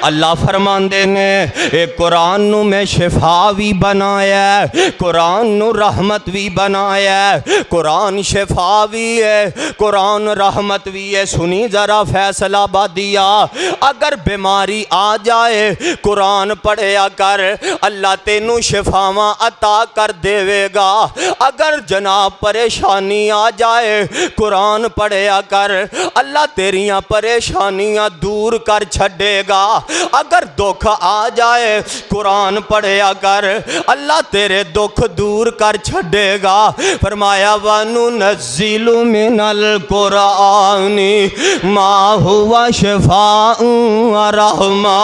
अल्लाह फरमांदे ने ए कुरान नू मैं शिफा भी बनाया, कुरान नू रहमत भी बनाया, कुरान शिफा भी है, कुरान रहमत भी है। सुनी जरा फैसलाबादिया, अगर बीमारी आ जाए कुरान पढ़िया कर, अल्लाह तेनू शिफावां अता कर देवेगा। अगर जनाब परेशानी आ जाए कुरान पढ़िया कर, अल्लाह तेरियां परेशानियां दूर कर छड़ेगा। अगर दुख आ जाए कुरान पढ़िया कर, अल्लाह तेरे दुख दूर कर छड़ेगा। फरमाया वनु नज़्ज़िलु मिनल कुरानी मा हुवा शिफाउ व रहमा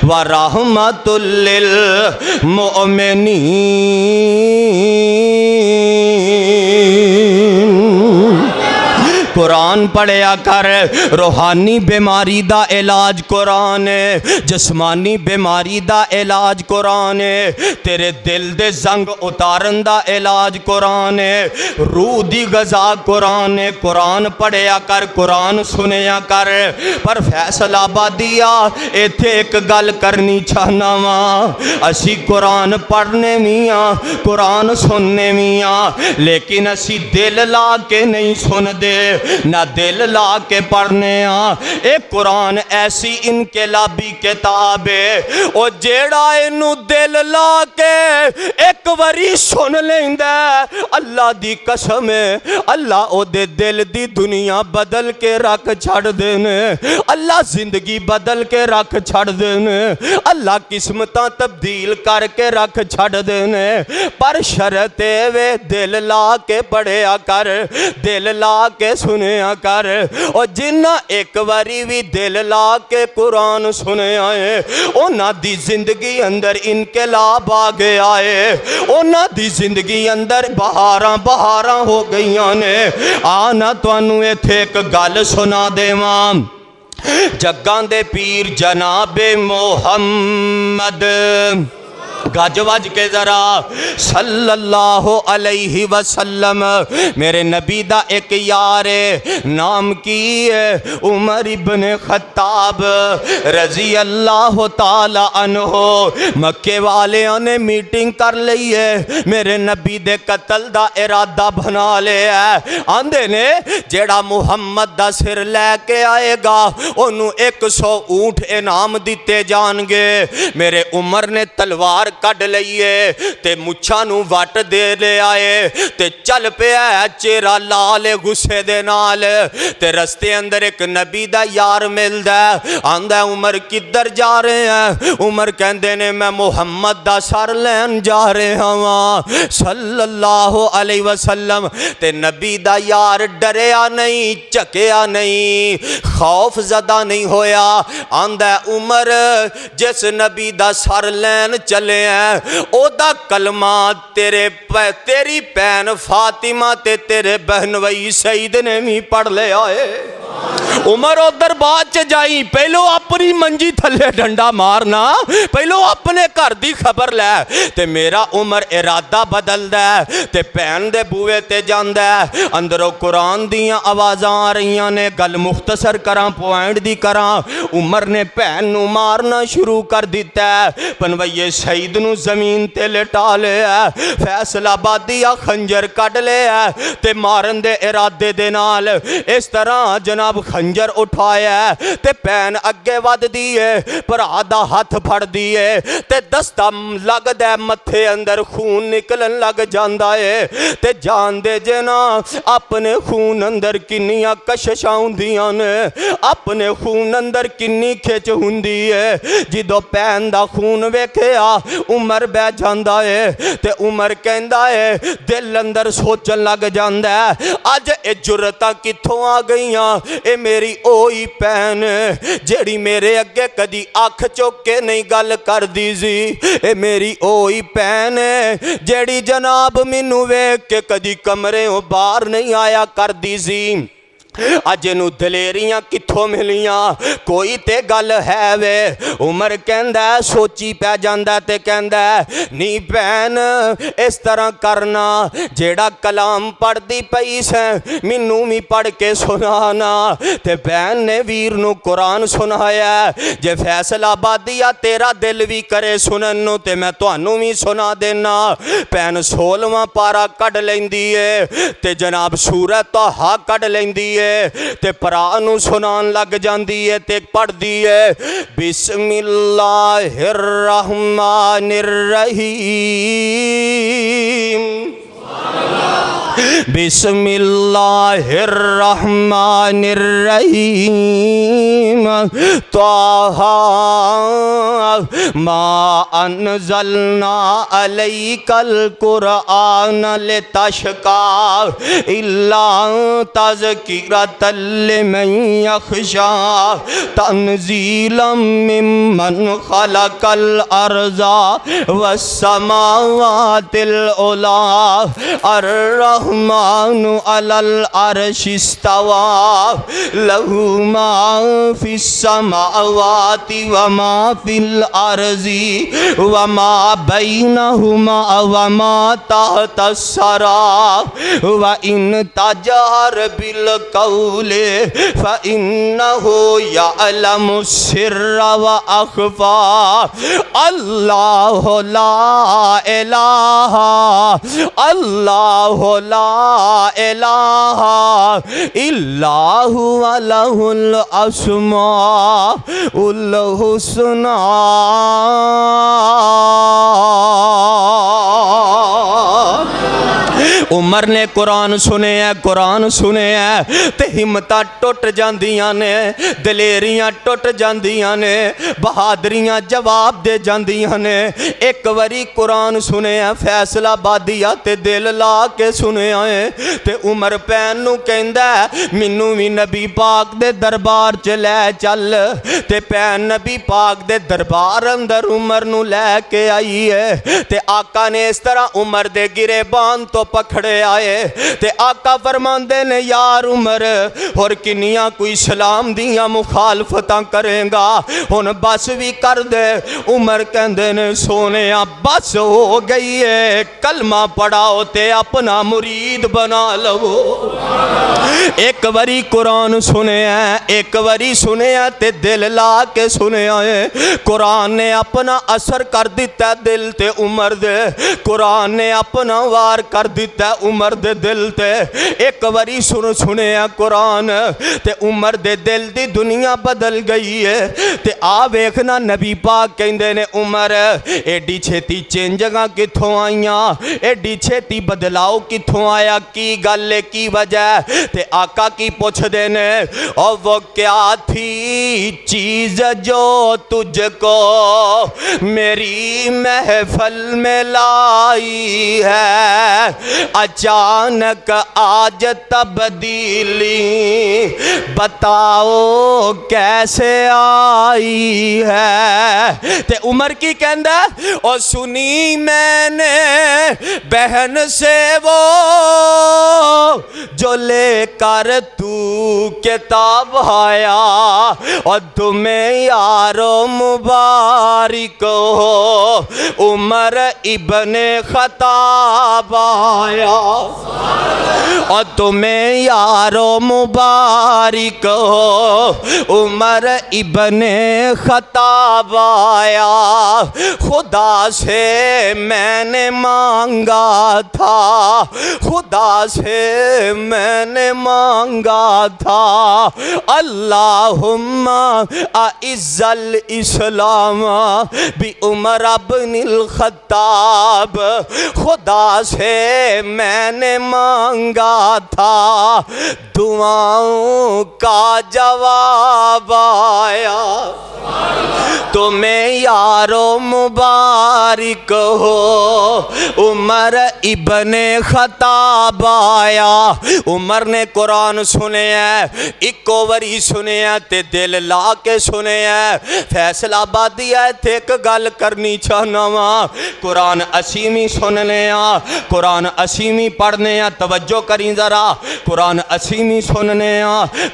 व रहमतुल लिल मुमिनीन। कुरान पढ़िया कर, रूहानी बीमारी दा इलाज कुरान है, जिस्मानी बीमारी दा इलाज कुरान है, तेरे दिल दे जंग उतारन दा इलाज कुरान है, रूह दी गज़ा कुरान है। कुरान पढ़िया कर, कुरान सुनिया कर। पर फैसलाबादिया इत्थे एक गल करनी चाहना वा, असी कुरान पढ़ने भी हाँ, कुरान सुनने भी हाँ, लेकिन असी दिल ला के नहीं सुनते ना दिल ला के पढ़ने। एक कुरान ऐसी इनकलाबी किताब है, ओ जेड़ा इनू दिल ला के एक बारी सुन लेंदा, अल्लाह दी कसम है अल्लाह ओदे दिल दी दुनिया बदल के रख छड़ देने, अल्लाह जिंदगी बदल के रख छड़ देने, अल्लाह किस्मतां तब्दील करके रख छड़ देने। पर शर्त वे दिल ला के पढ़िया कर, दिल ला के सुनिया कर। और जिन्ना एक बारी भी दिल ला के कुरान सुनिया है, उन्हां दी जिंदगी अंदर इनकलाब आ गया है, उन्हां दी जिंदगी अंदर बहारां बहारां हो गईयां ने। आना तुहानू इत्थे एक गल सुना देवां, जग्गां दे पीर जनाबे मोहम्मद, गज वज के जरा सल्लल्लाहु अलैहि वसल्लम, मेरे नबी दा एक यार है, नाम की है उमर इब्ने खत्ताब रजी अल्लाह ताला अन्हो। मक्के वालियां ने मीटिंग कर ली है, मेरे नबी दे कतल दा इरादा बना लिया है। आंदे ने जेड़ा मुहम्मद दा सिर लैके आएगा ओनू 100 ऊंट इनाम दिते जाणगे। मेरे उमर ने तलवार कढ़ लईए ते मुछां नू वट दे ले आए ते चल पिया चेहरा लाल गुस्से दे नाल। ते रस्ते अंदर एक नबी दा यार मिलदा, आंदा उमर किधर जा रहे हैं? उमर कहंदे ने मैं मुहम्मद दा सर लैन जा रहा वां सल्लल्लाहु अलैहि वसल्लम। ते नबी दा यार डरिया नहीं, झकिया नहीं, खौफ ज़दा नहीं होया। आंदा उमर जिस नबी दा सर लैन चले ओदा कलमा तेरी भैन फातिमा ते तेरे बहन वही सईद ने भी पढ़ लिया है। उमर उधर बाद च जाई, पहलो अपनी मंजी थले डंडा मारना, पहलो अपने घर की खबर लै। ते मेरा उमर इरादा बदलदा ते भैन दे बूहे ते जांदा, अंदरों कुरान दियां आवाज़ां आ रही ने। गल मुख्तसर करा, पॉइंट दी करा। उमर ने भैन नू मारना शुरू कर दिता, पनवैये सईद नू जमीन ते लिटा लिया, फैसलाबादिया खंजर कढ़ लिया ते मारन दे इरादे दे नाल इस तरह जनाब खंजर उठाया ते भैन अगे वधदी है, भरा दा हथ फड़दी है ते दस्ता लगदा मथे अंदर खून निकलन लग जांदा है। ते जानदे जे ना अपने खून अंदर किन्नियां कशिशां हुंदियां ने, अपने खून अंदर किन्नी खिच हुंदी है। जिदों भैन दा खून वेखिया उमर बह जांदा है ते उमर कहंदा है दिल अंदर सोचन लग जांदा है अज ए जुरतां कित्थों आ गईयां? ए मेरी ओही भैन जेड़ी मेरे अगे कदी अख चुक के नहीं गल करदी सी, ए मेरी ओही भैन जेड़ी जनाब मैनू वेख के कदी कमरे बाहर नहीं आया करदी सी। अज नू दलेरियां कित्थों मिलियां, कोई ते गल है वे। उमर कहंदा सोची पै जांदा ते कहंदा नी भैन इस तरह करना, जेड़ा कलाम पढ़दी पई से मैनू भी पढ़ के सुनाना। ते भैन ने वीर नू कुरान सुनाया। जे फैसलाबादिया तेरा दिल भी करे सुनन नू ते मैं तुहानू भी सुना देना। भैन 16वां पारा कढ़ लैंदी है ते जनाब सूरत तोहा कढ़ लैंदी है ते भरा नू सुनान लग जांदी है ते पढ़दी है बिस्मिल्लाहिर्रहमानिर्रहीम बिस्मिल्लाहिर्रहमानिर्रहीम त्वाहा मा अनज़लना अलैकल कुरआन लितशका इल्ला तज़किरतल लिमन यख़शा तंज़ीलम मिम्मन खलक़ल अर्ज़ा वस्समावातिल उला अर्रहमानु अलल अर्शि इस्तवा लहू मा फिस समावाति व मा फिल अर्ज़ि व मा बैनहुमा व मा तहतस सरा व इन तजहर बिल कौले फ इन्नहु यअलमु सिर्रा व अख़फ़ा अल्लाह ला इलाहा अल्लाह ला इलाहा इल्लाहु लहुल अस्माउल हुस्ना। उमर ने कुरान सुनिया, कुरान सुनिया ते हिम्मतां टुट जांदियां ने, दलेरियां टुट जांदियां ने, बहादरियां जवाब दे जांदियां ने। एक बारी कुरान सुनिया फैसलाबादिया ते दिल ला के सुनिया है ते उमर भैन नू कहंदा मैनू भी नबी पाक दे दरबार च लै चल। ते भैन नबी पाक दे दरबार अंदर उमर नू लै के आई है ते आका ने इस तरह उमर दे गिरेबान तो पकड़े आए ते आका फरमांदे ने यार उमर होर किन्नियां कोई सलाम दियां मुखालफतां करेगा, हुण बस भी कर दे। उमर कहंदे ने सोनिया बस हो गई है, कलमा पढ़ाओ ते अपना मुरीद बना लवो। एक बारी कुरान सुनिया, एक बारी सुनिया ते दिल ला के सुनिया है। कुरान ने अपना असर कर दिता दिल ते उमर दे, कुरान ने अपना वार कर दिता उमर दे दिल ते। एक बारी सुनिया कुरान ते उमर दे दिल दी दुनिया बदल गई है। ते आ वेखना नबी पाक कहंदे ने उमर एडी छेती चेंजां कित्थों आईयां, एडी छेती बदलाव कित्थों आया, की गल है की वजह। ते आका की पुछदे ने और वो क्या थी चीज जो तुझको मेरी महफल में लाई है, अचानक आज तब्दीली बताओ कैसे आई है। ते उमर की कहंदा और सुनी मैंने बहन से वो जो लेकर तू किताब आया और तुम्हें यारो मुबारक हो उमर इब्ने खत्ताब आया और तुम्हें यारो मुबारक हो उमर इब्ने खत्ताब आया। खुदा से मैंने मांगा था, खुदा से मैंने मांगा था अल्लाहुम्मा अइज़्ज़ल इस्लाम बि उमर इब्नुल खत्ताब। खुदा से मैंने मांगा था दुआओं का जवाब आया। तुम्हें यारो मुबारक हो। उमर इब्ने खताब आया, उमर ने कुरान सुने इको वरी सुने ते दिल ला के सुने। फैसलाबादी है थे एक गल करनी चाहना वा, कुरान असीवी सुनने कुरान असीवी पढ़ने तवज्जो करी जरा, कुरान असीवी सुनने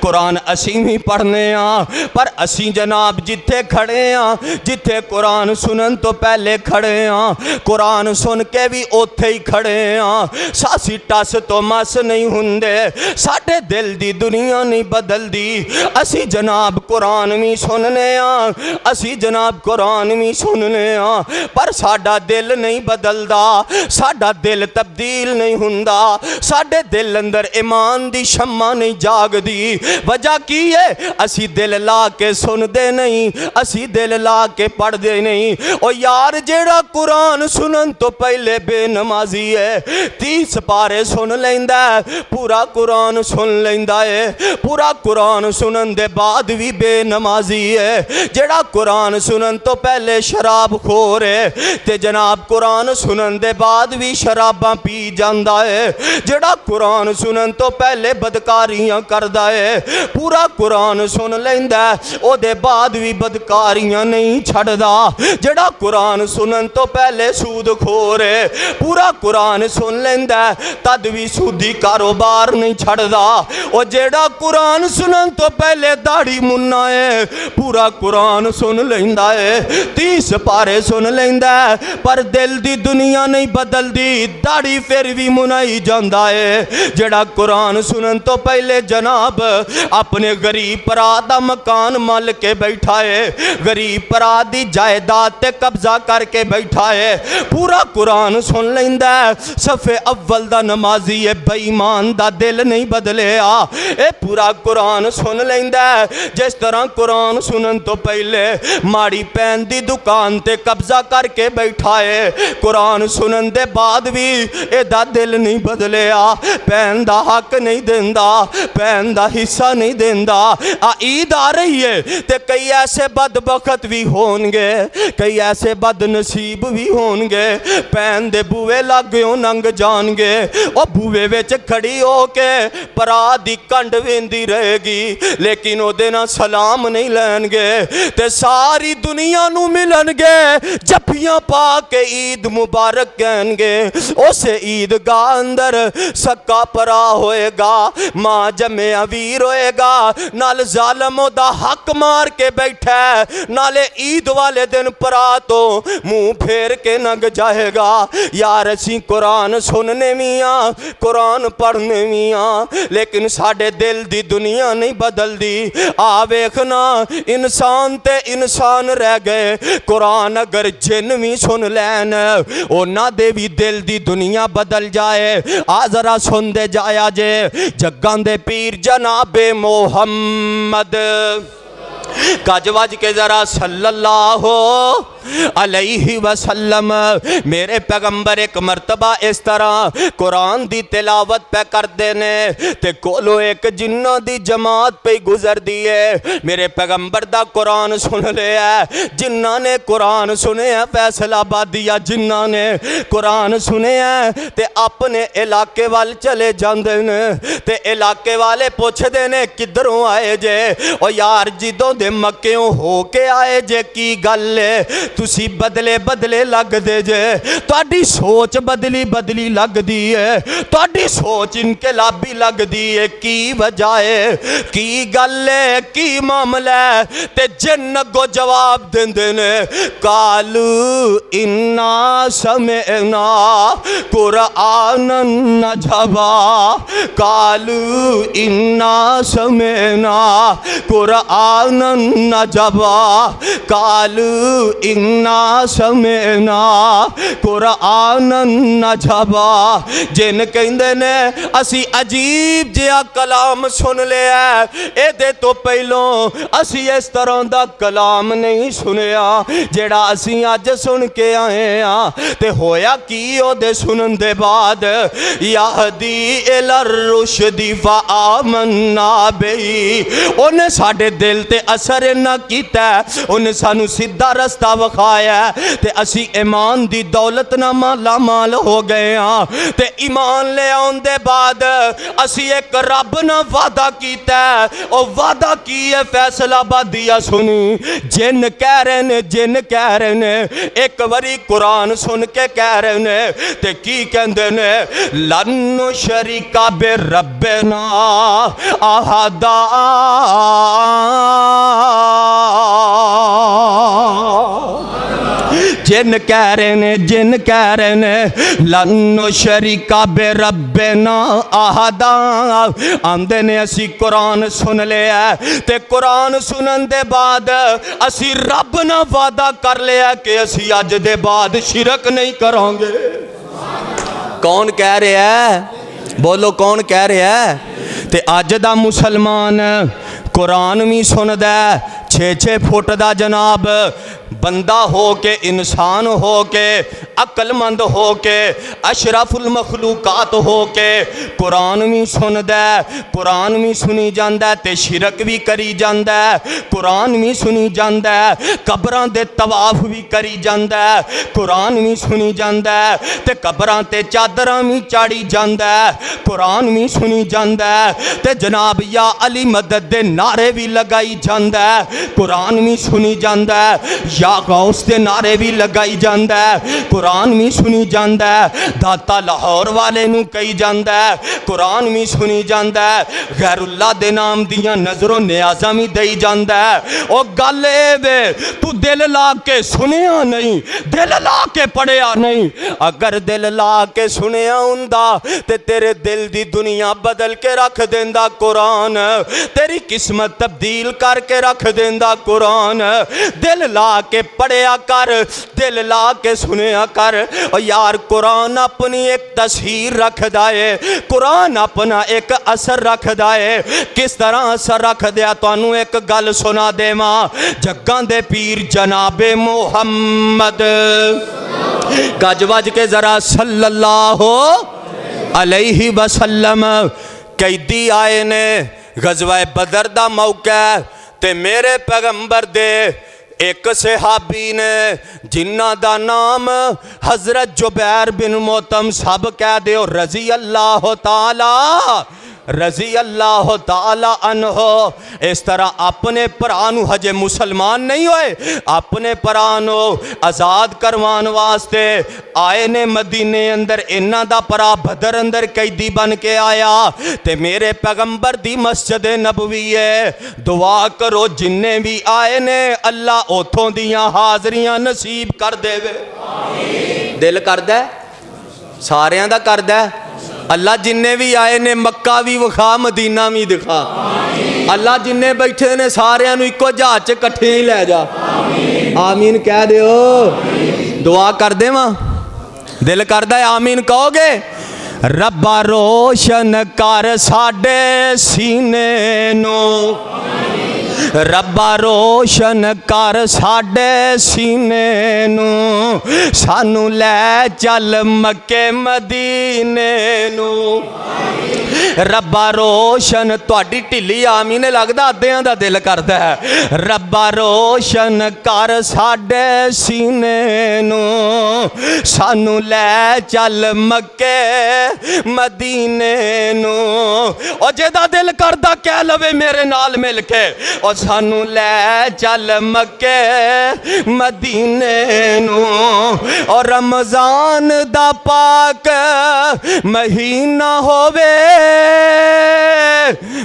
कुरान असीवी पढ़ने पर असी जनाब जिथे खड़े जिथे कुरान सुनन तो पहले खड़े कुरान सुन के भी उथे ही खड़े सासी टस तो मस नहीं हुंदे, साडे दिल दी दुनिया नहीं बदलदी। असी जनाब कुरान भी सुनने असी जनाब कुरान भी सुनने पर साडा दिल नहीं बदलदा, साडा दिल तब्दील नहीं हुंदा, साडे दिल अंदर ईमान दी शम्मा नहीं जागदी। वजह की है? असी दिल ला के सुनते नहीं, असी दिल ला के पढ़ते नहीं। ओ यार जेड़ा कुरान सुनन तो पहले बेनमाजी है, 30 पारे सुन लेंदा पूरा कुरान सुन लेंदा है, पूरा कुरान सुनन दे बाद भी बेनमाजी है। जेड़ा कुरान सुनन तो पहले शराब खोर है ते जनाब कुरान सुनन दे बाद भी शराबां पी जांदा है। जेड़ा कुरान सुनन तो पहले बदकारियां करदा है, पूरा कुरान सुन लेंदा ओदे बाद भी बदकारियां नहीं छड़दा। जेड़ा कुरान सुनन तो पहले सूद खोर है, पूरा कुरान सुन लेंदा तद भी सूदी कारोबार नहीं छड़दा। और जेड़ा कुरान सुनन तो पहले दाढ़ी मुन्ना है, पूरा कुरान सुन लेंदा है, 30 पारे सुन लेंदा पर दिल दी दुनिया नहीं बदलदी, दाढ़ी फिर भी मुनाई जांदा है। जेड़ा कुरान सुनन तो पहले जनाब अपने गरीब भरा दा मकान मल के बैठा है, गरीब भरा दी जायदाद ते कब्जा करके बैठा है, पूरा कुरान सुन लेंदा सफे अव्वल दा नमाजी है, बेईमान दा दिल नहीं बदले ए पूरा कुरान सुन लेंदा। जिस तरह कुरान सुनन तो पहले माड़ी पैन दी दुकान ते कब्जा करके बैठा है, कुरान सुनन दे बाद भी एदा दिल नहीं बदले पैन दा हक नहीं देंदा, पैन दा हिस्सा नहीं देंदा। ईद आ रही है ते कई ऐसे बदबख्त भी होंगे, कई ऐसे बदनसीब भी होंगे, पैन दे बूए लागों नंग जाएंगे, ओ बूए विच खड़ी होके भरा दी कंड वेंदी रहेगी लेकिन ओदे नाल सलाम नहीं लैणगे ते सारी दुनिया नू मिलणगे, जफ्फियां पा के ईद मुबारक कहणगे। उस ईदगाह अंदर सक्का भरा होएगा, मां जम्मिया वीर होएगा, नाल जालम ओदा हक मार के बैठा है, नाले ईद वाले दिन भरा तो मुंह फेर के नंग जाएगा। यार असी कुरान सुनने भी कुरान पढ़ने भी लेकिन साडे दिल दी दुनिया नहीं बदलदी। आ वेखना इंसान ते इंसान रह गए, कुरान अगर जिन भी सुन लैन उन्हां दे भी दिल दी दुनिया बदल जाए। आ जरा सुनते जाया जे जग्गां दे पीर जनाबे मोहम्मद गज वज के जरा सल्लल्लाहु अलैहि वसल्लम। मेरे पैगंबर एक मरतबा इस तरह कुरान दी तिलावत पे करते ने ते कोलो एक जिन्ना दी जमात पे गुजर दी है। मेरे पैगंबर दा कुरान सुन लिया, जिन्ना ने कुरान सुने फैसलाबादिया जिन्ना ने कुरान सुने ते अपने इलाके वाल चले जाते ने ते इलाके वाले पुछदे ने किधरों आए जे। ओ यार जिदों दे मक्कियों हो के आए जे की गल है, तुसी बदले बदले लगदे जे, तुहाडी सोच बदली बदली लगदी है, तुहाडी सोच इनकलाबी लगदी है। की वजह है, की गल है, की मामला है? ते जिन अगो जवाब देंदे ने कालू इन्ना समेना कुरानन नजबा, कालू इन्ना समेना कुरानन नजबा, कालू इन्ना समेना कुरानन अजबा। जिन कहंदे ने असी अजीब जिहा कलाम सुन लिया, एदे तो पहलों असी इस तरह दा कलाम नहीं सुनिया जेड़ा असी अज सुन के आए हैं। ते होया की ओदे सुनन दे बाद, याहदी इलर रुशदी व आमन्ना बिही, उन्हें साडे दिल ते असर ना कीता, उन्हें सानू सीधा रस्ता विखाया ते असी ईमान दी दौलत ना माला माल हो गए हाँ। ते ईमान ले आउन दे बाद असी एक रब ना वादा कीता, ओ वादा की है फैसलाबादिया सुनी। जिन कह रहे ने, जिन कह रहे ने, एक बारी कुरान सुन के कह रहे ने ते की कहंदे ने, लन शरीका बे रब्बना आहदा। जिन कह रहे ने, जिन कह रहे ने, लन शरीका बे रब्बना आहदा, आंदे ने असी कुरान सुन लिया ते कुरान सुनन दे बाद असी रब ना वादा कर लिया कि असी अज दे बाद शिरक नहीं करांगे। कौन कह रहा है? बोलो कौन कह रहा है? ते अज दा मुसलमान कुरान भी सुनदा, 6-6 फुट दा जनाब बंदा हो के, इंसान हो के, अक्लमंद हो के, अशरफुल मखलूकात हो के कुरान भी सुनदा, कुरान भी सुनी जांदा ते शिरक भी करी जांदा, कुरान भी सुनी जांदा, कब्रां दे तवाफ भी करी जांदा, कुरान भी सुनी जांदा ते कब्रां ते चादरां भी चाड़ी जांदा, कुरान भी सुनी जांदा ते जनाब या अली मदद दे नारे भी लगाई जांदा, कुरान भी सुनी जांदा, या गौस दे नारे भी लगाई जांदा, कुरान भी सुनी जांदा, दाता लाहौर वाले नू कही जांदा, कुरान भी सुनी जांदा, गैरुल्लाह दे नाम दियां नजरों न्याज़ां भी दई जांदा। ओ गल ए वे, तू दिल ला के सुनिया नहीं, दिल ला के पढ़िया नहीं। अगर दिल ला के सुनिया हुंदा ते तेरे दिल दी दुनिया बदल के रख देंदा कुरान, तेरी किस्मत तब्दील करके रख देंदा कुरान। दिल ला के पढ़िया कर, दिल ला के सुनिया कर। और यार कुरान अपनी एक तस्वीर रखदा है, कुरान अपना एक असर रखदा है। किस तरह असर रख दिया तुहानू एक गल सुना देवां। जग्गां दे पीर जनाबे मुहम्मद, गज वज के जरा सल्लल्लाहु अलैहि वसल्लम कैदी आए ने, गज़वा बदर दा मौका ते मेरे पैगंबर दे एक सहाबी ने जिन्ना दा नाम हजरत जुबैर बिन मोतम, सब कह दो रजी अल्लाह ताला, रजी अल्लाह ताला अन्हो। इस तरह अपने भरा नू, हजे मुसलमान नहीं होए, अपने भरा नू आज़ाद करवान वास्ते आए ने मदीने अंदर। इन्हां दा भरा बदर अंदर कैदी बन के आया ते मेरे पैगंबर दी मस्जिद नबवी है। दुआ करो जिन्ने भी आए ने अल्लाह उथों दियां हाजरियां नसीब कर देवे। दिल करदा सारियां दा करदा अल्लाह। जिन्ने भी आए ने मक्का भी विखा, मदीना भी दिखा। अल्लाह जिन्ने बैठे ने सारियां नू इक्को जहाज च कट्ठे ही लै जा। आमीन कह दिओ। दुआ कर देवां, दिल करदा है आमीन कहोगे? रब्बा रोशन कर साडे सीने नू, रब्बा रोशन कर साडे सीने नू, सानू लै चल मक्के मदीने नू। रब्बा रोशन, तुहाडी ढिली आमीन लगदा अद्धियां दा दिल करदा है। रब्बा रोशन कर साडे सीने नू, सानू लै चल मक्के मदीने नू। ओ जेदा दिल करदा कह लवे मेरे नाल मिल के, और सानू लै चल मक्के मदीने नू। और रमजान दा पाक महीना होवे,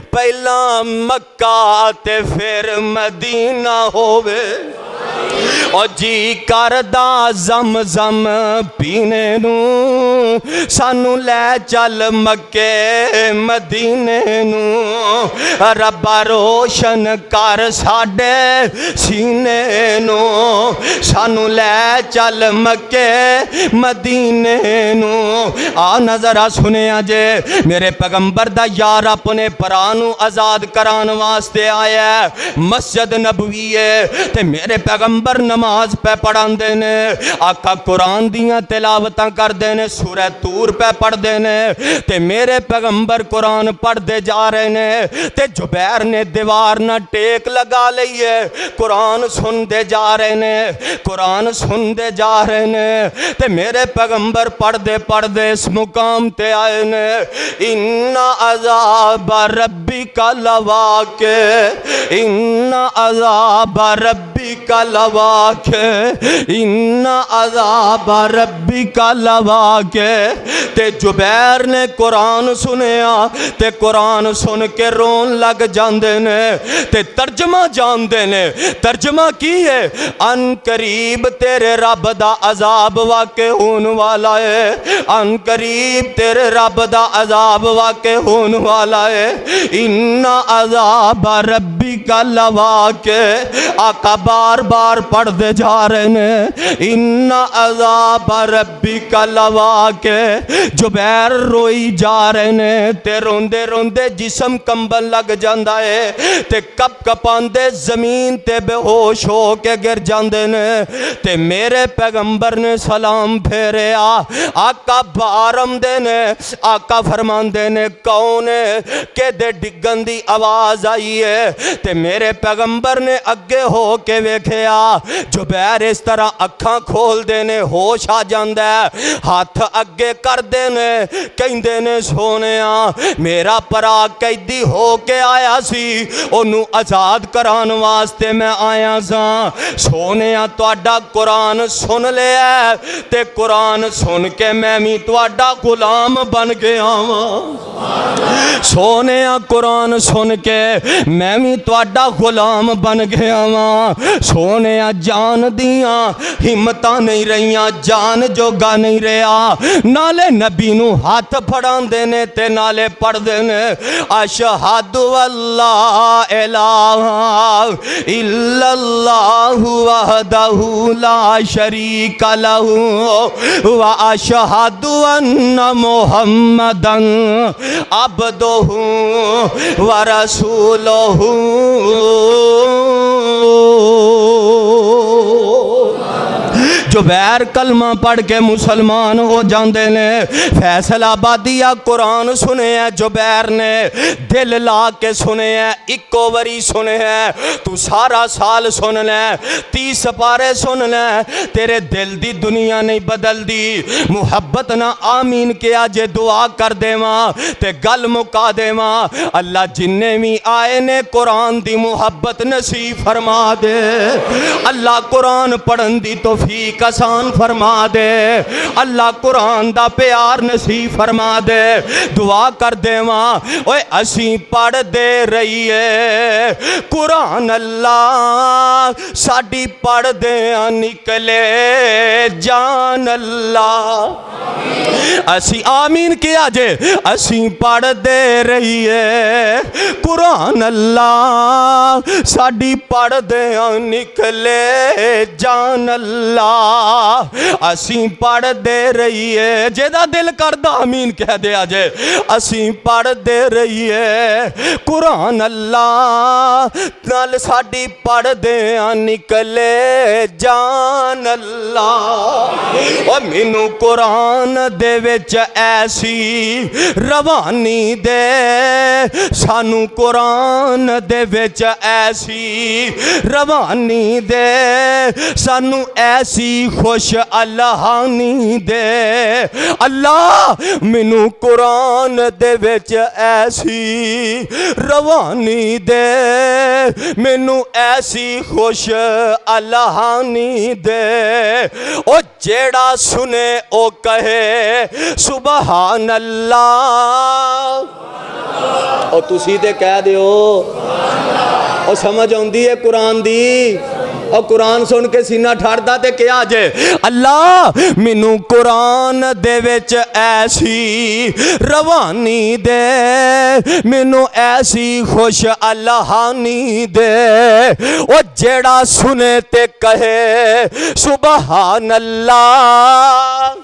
पहला मक्का ते फिर मदीना होवे। और जी करदा जम जम पीने नू, सानू लै चल मक्के मदीने नू। रब्बा रोशन कर साडे सीने नू। सानू लै चल मक्के मदीने नू। आ नजरा सुनिया जे मेरे पैगंबर दा यार अपने भरा नू आज़ाद कराने वास्ते आया मस्जिद नबवी है ते मेरे पैगंबर नमाज पे पढ़ाते ने। आका कुरान दियां तिलावतां करते ने, सूरह तूर पे पढ़ते ने ते मेरे पैगंबर कुरान पढ़ते जा रहे ने ते जुबैर ने दीवार ना टेक लगा ली है, कुरान सुनते जा रहे ने, कुरान सुनते जा रहे ने ते मेरे पैगंबर पढ़ते पढ़ते इस मुकाम ते आए ने इन्ना अज़ाब रब्बिका लवाक़े, इन्ना अज़ाब रब्बिका लवाक़े, इन्ना अज़ाब रब्बिका लवाक़े। ते जुबैर ने कुरान सुनिया ते कुरान सुन के रोन लग जाते ने ते तर्जमा जानते ने। तर्जमा की है? अन करीब तेरे रब दा अजाब वाक़े होने वाला है, अन करीब तेरे रब दा अजाब वाक़े होने वाला है। इन्ना अजाब रब्बिका लवाक़े, आका बार बार पढ़ते जा रहे ने इन्ना अजाब रब्बिका लवाक़े। जुबैर रोई जा रहे ने ते रोंदे रोंदे जिस्म कंबन लग जाता है ते कप कपांदे जमीन ते बेहोश हो के गिर जाते ने ते मेरे पैगंबर ने सलाम फेरिया। आका बारम दे ने, आका फरमांदे ने कौन है के दे डिगन दी आवाज आई है ते मेरे पैगंबर ने अगे हो के वेखिया जुबैर इस तरह अखां खोलते ने, होश आ जाता है, हाथ अगे करते ने, कहते ने सोनिया मेरा भरा कैदी हो के आया सी, ओनू आज़ाद कराने वास्ते मैं आया सा। सोनिया तुहाडा कुरान सुन लिया ते कुरान सुन के मैं भी तुहाडा गुलाम बन गया वां। सोनिया कुरान सुन के मैं भी तुहाडा गुलाम बन गया वां। सोनिया जान दियां हिम्मतां नहीं रहियां, जान जोगा नहीं रहा, नाले नबी नू हाथ फड़ांदे ने ते नाले पढ़दे ने अशहदु अल्ला इलाहा इल्लल्लाहु वहदहु ला शरीका लहू व अशहदु अन्ना मुहम्मदन अब्दुहु व रसूलुहु। जुबैर कलमा पढ़ के मुसलमान हो जाते ने। फैसलाबादिया कुरान सुने है जुबैर ने, दिल ला के सुने है, इको वरी सुने है, तू सारा साल सुन ले, 30 पारे सुन ले, तेरे दिल दी दुनिया नहीं बदलदी। मुहब्बत ना आमीन किया जे दुआ कर देवा ते गल मुका देवा। अल्लाह जिन्ने भी आए ने कुरान दी मुहब्बत नसीब फरमा दे। अल्लाह कुरान पढ़न दी तौफीक आसान फरमा दे। अल्लाह कुरान दा प्यार नसीब फरमा दे। दुआ कर देवा ओए असी पढ़ दे रहीए कुरान, अल्लाह साडी पढ़ दे निकले जान अल्लाह। असी आमीन किया जे, असी पढ़ दे रहीए कुरान, अल्लाह साडी पढ़ दे निकले जान अल्लाह। असी पढ़ दे रहीए, जेदा दिल करदा आमीन कह दे अजे। असी पढ़ दे रहीए कुरान, अल्लाह नाल साडी पढ़ दे निकले जान अल्लाह। ओ मैनू कुरान दे विच ऐसी रवानी दे, सानू कुरान दे विच ऐसी रवानी दे, सानू ऐसी खुश अल्लाहानी दे। अल्लाह मैनू कुरान दे विच ऐसी रवानी दे, मैनू ऐसी खुश अल्लाहानी दे। ओ जेड़ा सुने ओ कहे सुबहान अल्लाह। और तुसी ते कह दियो ओ समझ आउंदी है कुरान दी। और कुरान सुन के सीना ठाड़दा ते क्या जे अल्लाह मैनू कुरान दे विच ऐसी रवानी दे, मैनू ऐसी खुश अल्लाहानी दे, ओ जेड़ा सुने ते कहे सुबहान अल्लाह।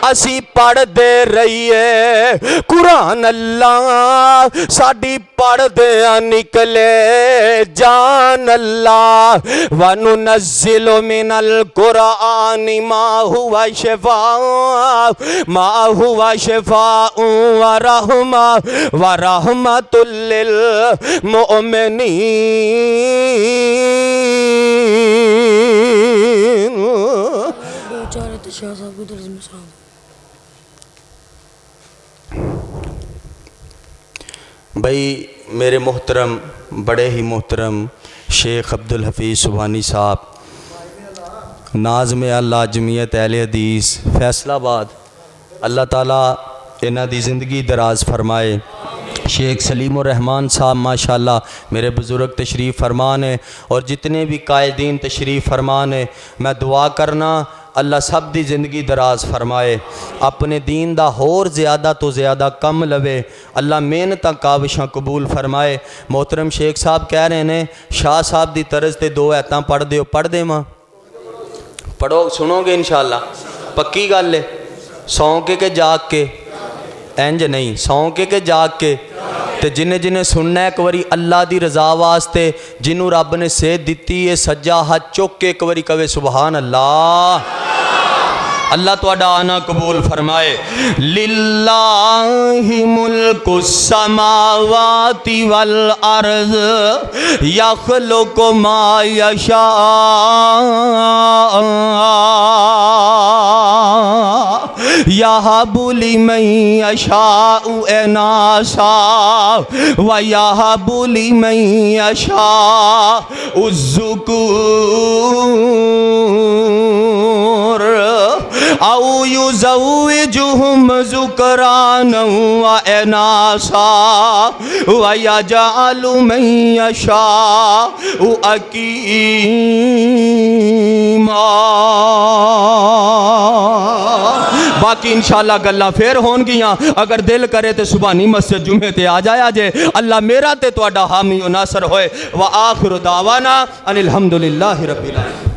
असी पढ़ते रहिए कुरान अल्लाह, साडी पढ़दे निकले जान अल्लाह। वनुनज़्ज़िलु मिनल कुरानी मा हुवा शिफाउ व रहमतुल लिल मुमिनीन। शाह साहब को दर्ज में सलाम। भाई मेरे मोहतरम, बड़े ही मोहतरम शेख अब्दुल हफीज़ सुबहानी साहब, नाज़िम अल्लाह जमीयत अहले हदीस फैसलाबाद, अल्लाह ताला इन्हां दी ज़िंदगी दराज फरमाए। शेख सलीमुर रहमान साहब माशाल्लाह मेरे बुज़ुर्ग तशरीफ़ फरमान है, और जितने भी कायदीन तशरीफ़ फरमान है, मैं दुआ करना अल्लाह सब दी ज़िंदगी दराज फरमाए, अपने दीन दा होर ज़्यादा तो ज़्यादा कम लवे, अल्लाह मेहनत काविशां कबूल फरमाए। मोहतरम शेख साहब कह रहे ने शाह साहब दी तरज़ ते दो ऐतां पढ़ दिओ, पढ़ देवां? पढ़ो, सुनोगे इंशाअल्लाह? पक्की गल है? सौ के जाग के? इंज नहीं, सौ के जाग के? तो जिन्हें जिन्हें सुनना एक बारी अल्लाह की रज़ा वास्ते, जिन्हों रब ने सेहत दी है, सज्जा हाथ चुक के एक बारी कवे सुबहान अल्लाह। अल्लाह तुहाडा आना कबूल फरमाए। लिल्लाहि मुल्कुस समावाति वल अर्ज़ यख़्लुक़ु मा यशा यहबु लिमन यशाउ इनासा व यहबु लिमन यशाउ ज़ुकूर औ युज़व्विजुहुम ज़ुकराना व इनासा व यजअलु मन यशाउ अकीमा। बाकी इंशाअल्लाह गल्लां फिर होणगियां, अगर दिल करे तो सुभानी मस्जिद जुमे ते आ जाया जे। अल्लाह मेरा ते तुहाडा हामी व नासर होए। व आखिरु दावाना अनिल हम्दुलिल्लाहि रब्बिल आलमीन।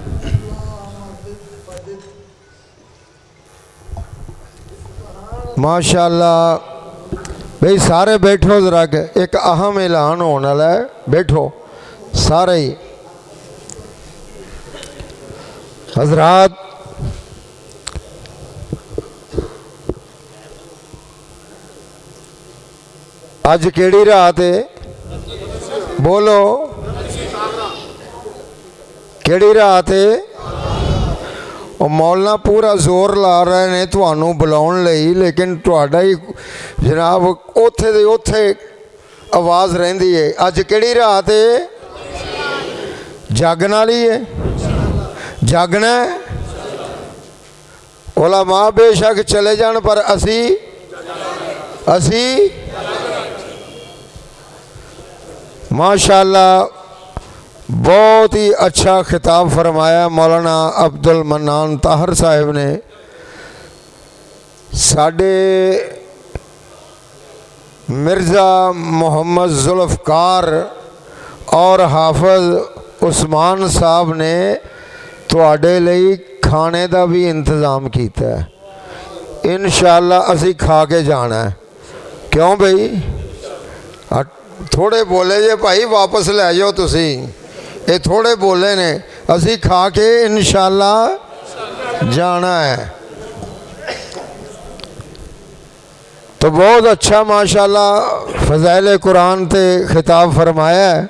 माशाअल्लाह भाई सारे बैठो जरा, एक अहम ऐलान होने वाला है, बैठो सारे ही। हजरात अज केड़ी रात है? बोलो केड़ी रात है? और मौलना पूरा जोर ला रहे ने तुहानू बुलाउण लई, लेकिन तुहाडा ही जनाब उथे दे उथे आवाज़ रहिंदी है। अज केड़ी रात है? जागण वाली है, जागना है। उलमा बेशक चले जान पर असी माशाअल्लाह बहुत ही अच्छा खिताब फरमाया मौलाना अब्दुल मन्नान ताहर साहिब ने। साडे मिर्ज़ा मोहम्मद जुल्फ़कार और हाफिज़ उस्मान साहब ने तुहाडे लई खाने का भी इंतज़ाम किया है। इंशाअल्लाह असी खा के जाना है। क्यों भाई? थोड़े बोले जे भाई वापस लै जाओ तुसी, ये थोड़े बोले ने, असी खा के इंशाअल्लाह जाना है। तो बहुत अच्छा माशाअल्लाह फ़ज़ाइल कुरान ते खिताब फरमाया है।